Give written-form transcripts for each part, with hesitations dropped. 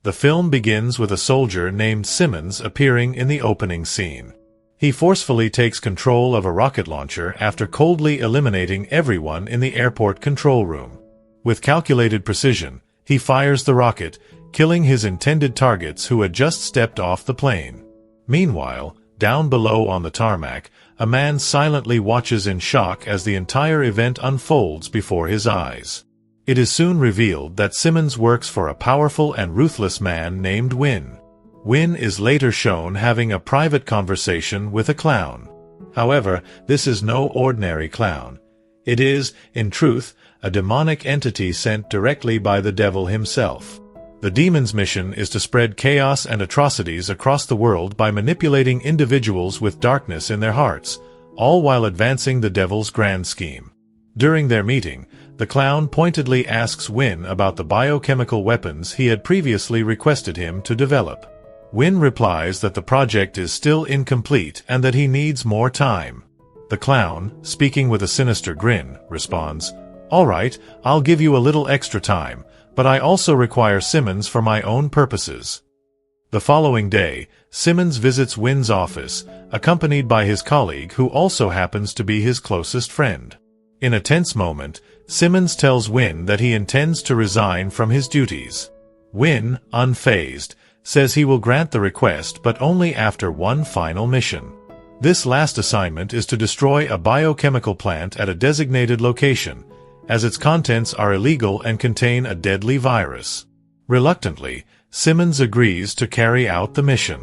The film begins with a soldier named Simmons appearing in the opening scene. He forcefully takes control of a rocket launcher after coldly eliminating everyone in the airport control room. With calculated precision, he fires the rocket, killing his intended targets who had just stepped off the plane. Meanwhile, down below on the tarmac, a man silently watches in shock as the entire event unfolds before his eyes. It is soon revealed that Simmons works for a powerful and ruthless man named Wynn. Wynn is later shown having a private conversation with a clown. However, this is no ordinary clown. It is, in truth, a demonic entity sent directly by the devil himself. The demon's mission is to spread chaos and atrocities across the world by manipulating individuals with darkness in their hearts, all while advancing the devil's grand scheme. During their meeting, the clown pointedly asks Wynn about the biochemical weapons he had previously requested him to develop. Wynn replies that the project is still incomplete and that he needs more time. The clown, speaking with a sinister grin, responds, "All right, I'll give you a little extra time, but I also require Simmons for my own purposes." The following day, Simmons visits Wynn's office, accompanied by his colleague who also happens to be his closest friend. In a tense moment, Simmons tells Wynn that he intends to resign from his duties. Wynn, unfazed, says he will grant the request but only after one final mission. This last assignment is to destroy a biochemical plant at a designated location, as its contents are illegal and contain a deadly virus. Reluctantly, Simmons agrees to carry out the mission.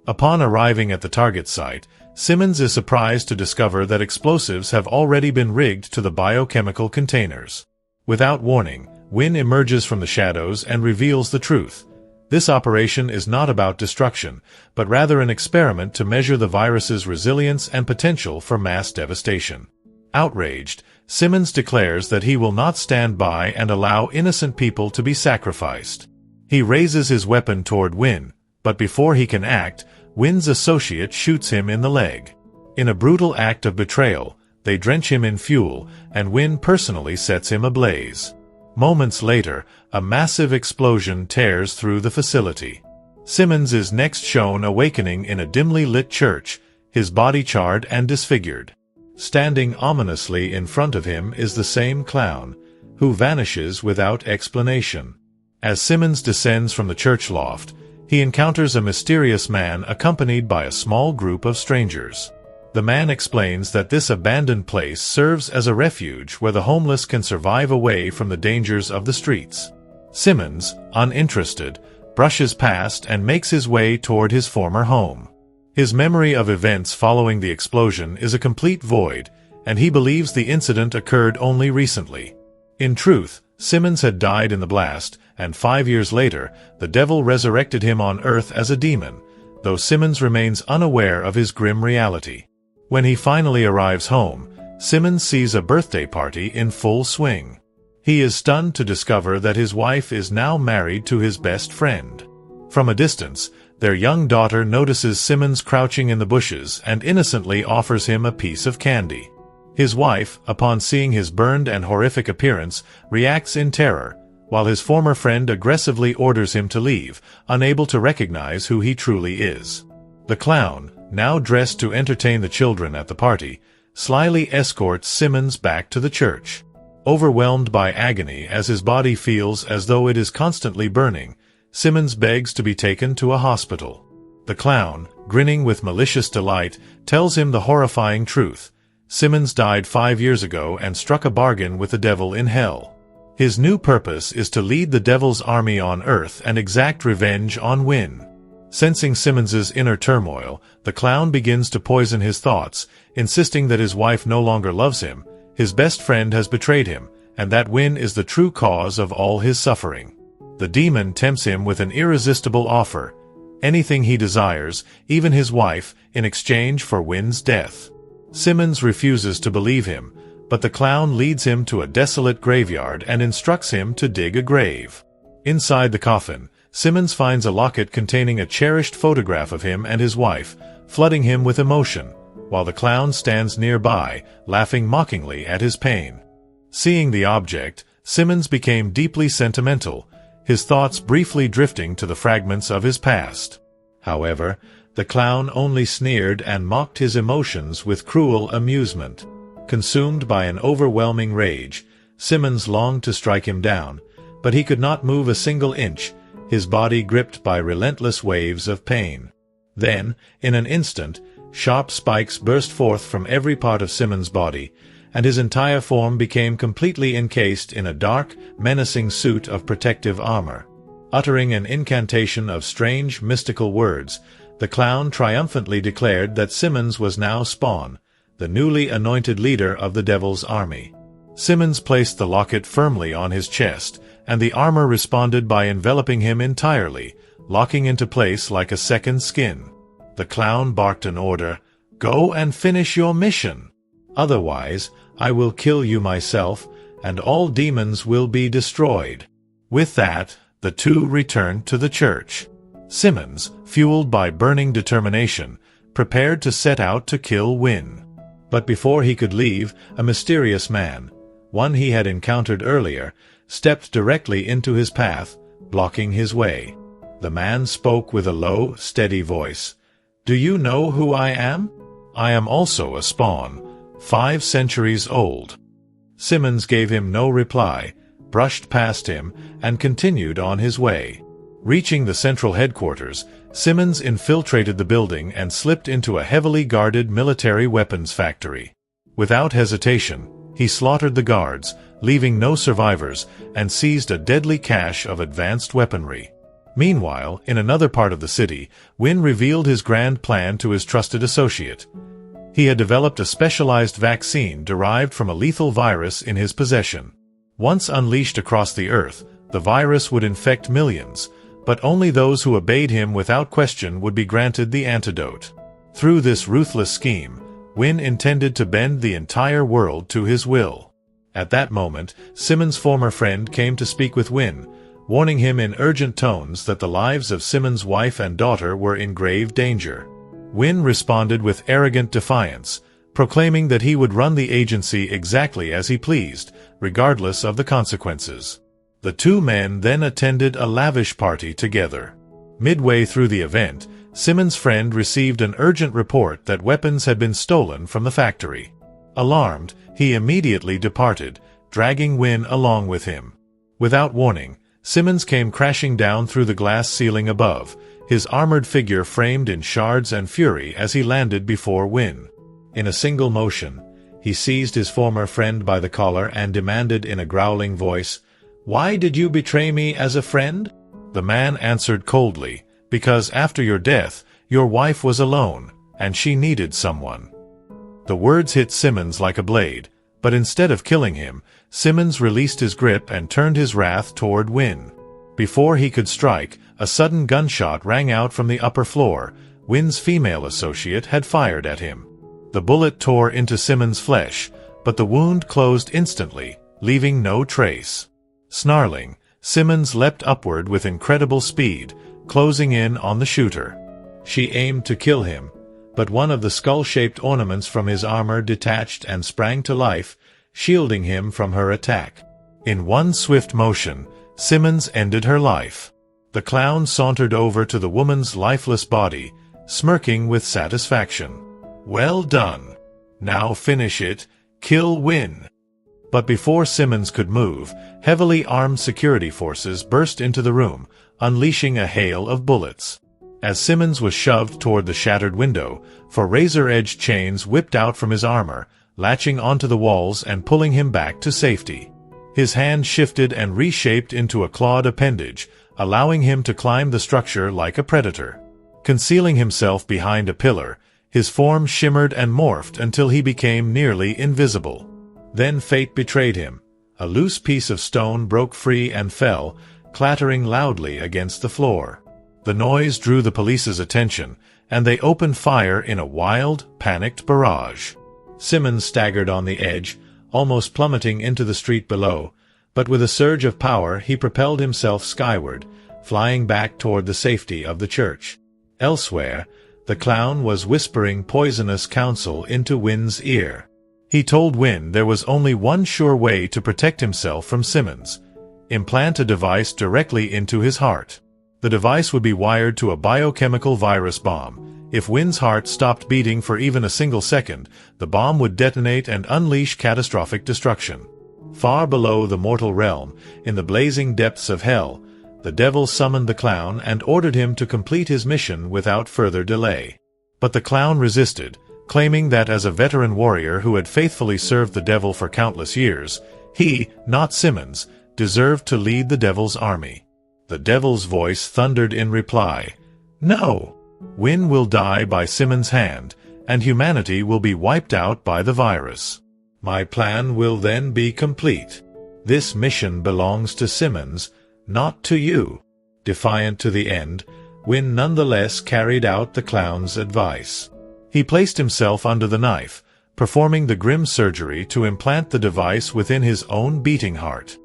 Upon arriving at the target site, Simmons is surprised to discover that explosives have already been rigged to the biochemical containers. Without warning, Wynn emerges from the shadows and reveals the truth. This operation is not about destruction, but rather an experiment to measure the virus's resilience and potential for mass devastation. Outraged, Simmons declares that he will not stand by and allow innocent people to be sacrificed. He raises his weapon toward Wynn, but before he can act, Wynn's associate shoots him in the leg. In a brutal act of betrayal, they drench him in fuel, and Wynn personally sets him ablaze. Moments later, a massive explosion tears through the facility. Simmons is next shown awakening in a dimly lit church, his body charred and disfigured. Standing ominously in front of him is the same clown, who vanishes without explanation. As Simmons descends from the church loft, he encounters a mysterious man accompanied by a small group of strangers. The man explains that this abandoned place serves as a refuge where the homeless can survive away from the dangers of the streets. Simmons, uninterested, brushes past and makes his way toward his former home. His memory of events following the explosion is a complete void, and he believes the incident occurred only recently. In truth, Simmons had died in the blast, and 5 years later, the devil resurrected him on Earth as a demon, though Simmons remains unaware of his grim reality. When he finally arrives home, Simmons sees a birthday party in full swing. He is stunned to discover that his wife is now married to his best friend. From a distance, their young daughter notices Simmons crouching in the bushes and innocently offers him a piece of candy. His wife, upon seeing his burned and horrific appearance, reacts in terror, while his former friend aggressively orders him to leave, unable to recognize who he truly is. The clown, now dressed to entertain the children at the party, slyly escorts Simmons back to the church. Overwhelmed by agony as his body feels as though it is constantly burning, Simmons begs to be taken to a hospital. The clown, grinning with malicious delight, tells him the horrifying truth. Simmons died 5 years ago and struck a bargain with the devil in hell. His new purpose is to lead the devil's army on Earth and exact revenge on Wynn. Sensing Simmons's inner turmoil, the clown begins to poison his thoughts, insisting that his wife no longer loves him, his best friend has betrayed him, and that Wynn is the true cause of all his suffering. The demon tempts him with an irresistible offer: anything he desires, even his wife, in exchange for Wynn's death. Simmons refuses to believe him, but the clown leads him to a desolate graveyard and instructs him to dig a grave. Inside the coffin, Simmons finds a locket containing a cherished photograph of him and his wife, flooding him with emotion, while the clown stands nearby, laughing mockingly at his pain. Seeing the object, Simmons became deeply sentimental, his thoughts briefly drifting to the fragments of his past. However, the clown only sneered and mocked his emotions with cruel amusement. Consumed by an overwhelming rage, Simmons longed to strike him down, but he could not move a single inch, his body gripped by relentless waves of pain. Then, in an instant, sharp spikes burst forth from every part of Simmons' body, and his entire form became completely encased in a dark, menacing suit of protective armor. Uttering an incantation of strange, mystical words, the clown triumphantly declared that Simmons was now Spawn, the newly anointed leader of the Devil's army. Simmons placed the locket firmly on his chest, and the armor responded by enveloping him entirely, locking into place like a second skin. The clown barked an order, "Go and finish your mission. Otherwise, I will kill you myself, and all demons will be destroyed." With that, the two returned to the church. Simmons, fueled by burning determination, prepared to set out to kill Wynn. But before he could leave, a mysterious man, one he had encountered earlier, stepped directly into his path, blocking his way. The man spoke with a low, steady voice. "Do you know who I am? I am also a Spawn, 5 centuries old." Simmons gave him no reply, brushed past him, and continued on his way. Reaching the central headquarters, Simmons infiltrated the building and slipped into a heavily guarded military weapons factory. Without hesitation, he slaughtered the guards, leaving no survivors, and seized a deadly cache of advanced weaponry. Meanwhile, in another part of the city, Wynn revealed his grand plan to his trusted associate. He had developed a specialized vaccine derived from a lethal virus in his possession. Once unleashed across the earth, the virus would infect millions, but only those who obeyed him without question would be granted the antidote. Through this ruthless scheme, Wynn intended to bend the entire world to his will. At that moment, Simmons' former friend came to speak with Wynn, warning him in urgent tones that the lives of Simmons' wife and daughter were in grave danger. Wynn responded with arrogant defiance, proclaiming that he would run the agency exactly as he pleased, regardless of the consequences. The two men then attended a lavish party together. Midway through the event, Simmons' friend received an urgent report that weapons had been stolen from the factory. Alarmed, he immediately departed, dragging Wynn along with him. Without warning, Simmons came crashing down through the glass ceiling above, his armored figure framed in shards and fury as he landed before Wynn. In a single motion, he seized his former friend by the collar and demanded in a growling voice, "Why did you betray me as a friend?" The man answered coldly, "Because after your death, your wife was alone, and she needed someone." The words hit Simmons like a blade, but instead of killing him, Simmons released his grip and turned his wrath toward Wynn. Before he could strike, a sudden gunshot rang out from the upper floor. Wynn's female associate had fired at him. The bullet tore into Simmons' flesh, but the wound closed instantly, leaving no trace. Snarling, Simmons leapt upward with incredible speed, closing in on the shooter. She aimed to kill him, but one of the skull-shaped ornaments from his armor detached and sprang to life, shielding him from her attack. In one swift motion, Simmons ended her life. The clown sauntered over to the woman's lifeless body, smirking with satisfaction. "Well done. Now finish it. Kill Wynn." But before Simmons could move, heavily armed security forces burst into the room, unleashing a hail of bullets. As Simmons was shoved toward the shattered window, four razor-edged chains whipped out from his armor, latching onto the walls and pulling him back to safety. His hand shifted and reshaped into a clawed appendage, allowing him to climb the structure like a predator. Concealing himself behind a pillar, his form shimmered and morphed until he became nearly invisible. Then fate betrayed him. A loose piece of stone broke free and fell, clattering loudly against the floor. The noise drew the police's attention, and they opened fire in a wild, panicked barrage. Simmons staggered on the edge, almost plummeting into the street below, but with a surge of power he propelled himself skyward, flying back toward the safety of the church. Elsewhere, the clown was whispering poisonous counsel into Wynn's ear. He told Wynn there was only one sure way to protect himself from Simmons: implant a device directly into his heart. The device would be wired to a biochemical virus bomb. If Wynn's heart stopped beating for even a single second, the bomb would detonate and unleash catastrophic destruction. Far below the mortal realm, in the blazing depths of hell, the devil summoned the clown and ordered him to complete his mission without further delay. But the clown resisted, claiming that as a veteran warrior who had faithfully served the devil for countless years, he, not Simmons, deserved to lead the devil's army. The devil's voice thundered in reply, "No! Wynn will die by Simmons' hand, and humanity will be wiped out by the virus. My plan will then be complete. This mission belongs to Simmons, not to you." Defiant to the end, Wynn nonetheless carried out the clown's advice. He placed himself under the knife, performing the grim surgery to implant the device within his own beating heart.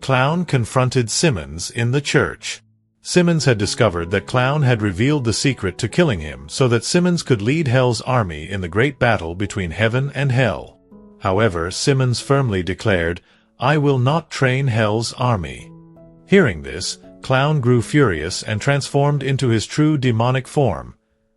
Clown confronted Simmons in the church. Simmons had discovered that Clown had revealed the secret to killing him so that Simmons could lead Hell's army in the great battle between heaven and hell. However, Simmons firmly declared, "I will not train Hell's army." Hearing this, Clown grew furious and transformed into his true demonic form,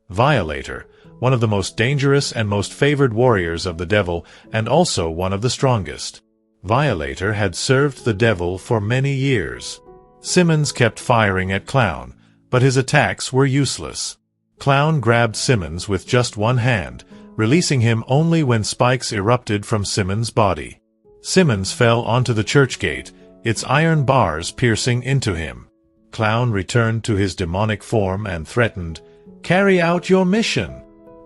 Violator, one of the most dangerous and most favored warriors of the devil, and also one of the strongest. Violator had served the devil for many years. Simmons kept firing at Clown, but his attacks were useless. Clown grabbed Simmons with just one hand, releasing him only when spikes erupted from Simmons' body. Simmons fell onto the church gate, its iron bars piercing into him. Clown returned to his demonic form and threatened, "Carry out your mission.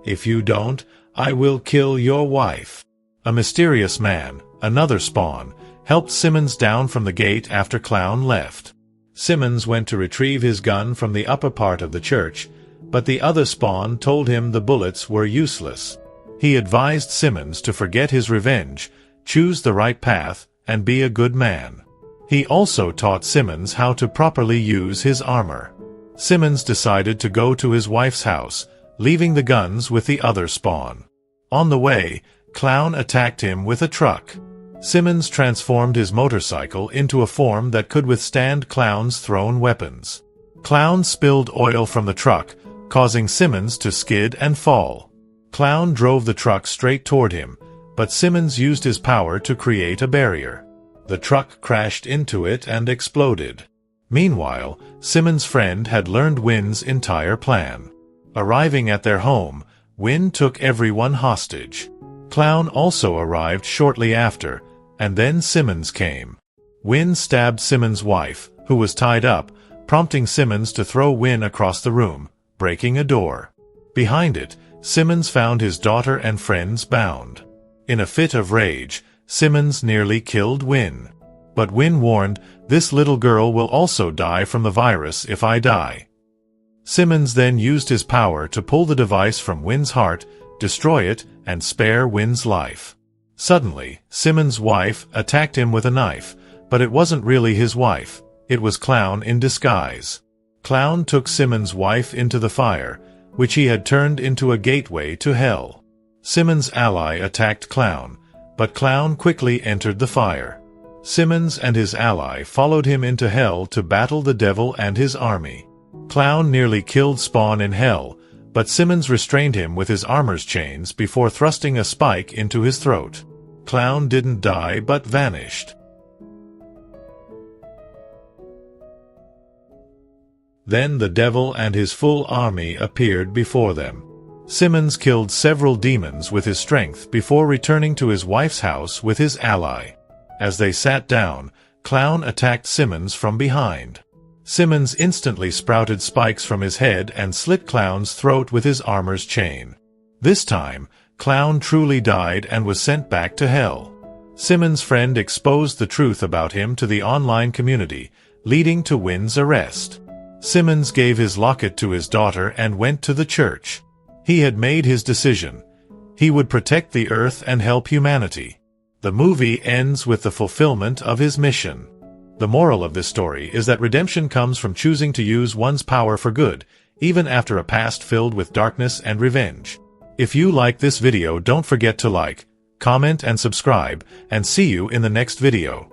If you don't, I will kill your wife." A mysterious man, another spawn, helped Simmons down from the gate after Clown left. Simmons went to retrieve his gun from the upper part of the church, but the other spawn told him the bullets were useless. He advised Simmons to forget his revenge, choose the right path, and be a good man. He also taught Simmons how to properly use his armor. Simmons decided to go to his wife's house, leaving the guns with the other spawn. On the way, Clown attacked him with a truck. Simmons transformed his motorcycle into a form that could withstand Clown's thrown weapons. Clown spilled oil from the truck, causing Simmons to skid and fall. Clown drove the truck straight toward him, but Simmons used his power to create a barrier. The truck crashed into it and exploded. Meanwhile, Simmons' friend had learned Wynn's entire plan. Arriving at their home, Wynn took everyone hostage. Clown also arrived shortly after, and then Simmons came. Wynn stabbed Simmons' wife, who was tied up, prompting Simmons to throw Wynn across the room, breaking a door. Behind it, Simmons found his daughter and friends bound. In a fit of rage, Simmons nearly killed Wynn. But Wynn warned, "This little girl will also die from the virus if I die." Simmons then used his power to pull the device from Wynn's heart, destroy it, and spare Wynn's life. Suddenly, Simmons' wife attacked him with a knife, but it wasn't really his wife, it was Clown in disguise. Clown took Simmons' wife into the fire, which he had turned into a gateway to hell. Simmons' ally attacked Clown, but Clown quickly entered the fire. Simmons and his ally followed him into hell to battle the devil and his army. Clown nearly killed Spawn in hell, but Simmons restrained him with his armor's chains before thrusting a spike into his throat. Clown didn't die but vanished. Then the devil and his full army appeared before them. Simmons killed several demons with his strength before returning to his wife's house with his ally. As they sat down, Clown attacked Simmons from behind. Simmons instantly sprouted spikes from his head and slit Clown's throat with his armor's chain. This time, Clown truly died and was sent back to hell. Simmons' friend exposed the truth about him to the online community, leading to Wynn's arrest. Simmons gave his locket to his daughter and went to the church. He had made his decision. He would protect the earth and help humanity. The movie ends with the fulfillment of his mission. The moral of this story is that redemption comes from choosing to use one's power for good, even after a past filled with darkness and revenge. If you like this video, don't forget to like, comment and subscribe, and see you in the next video.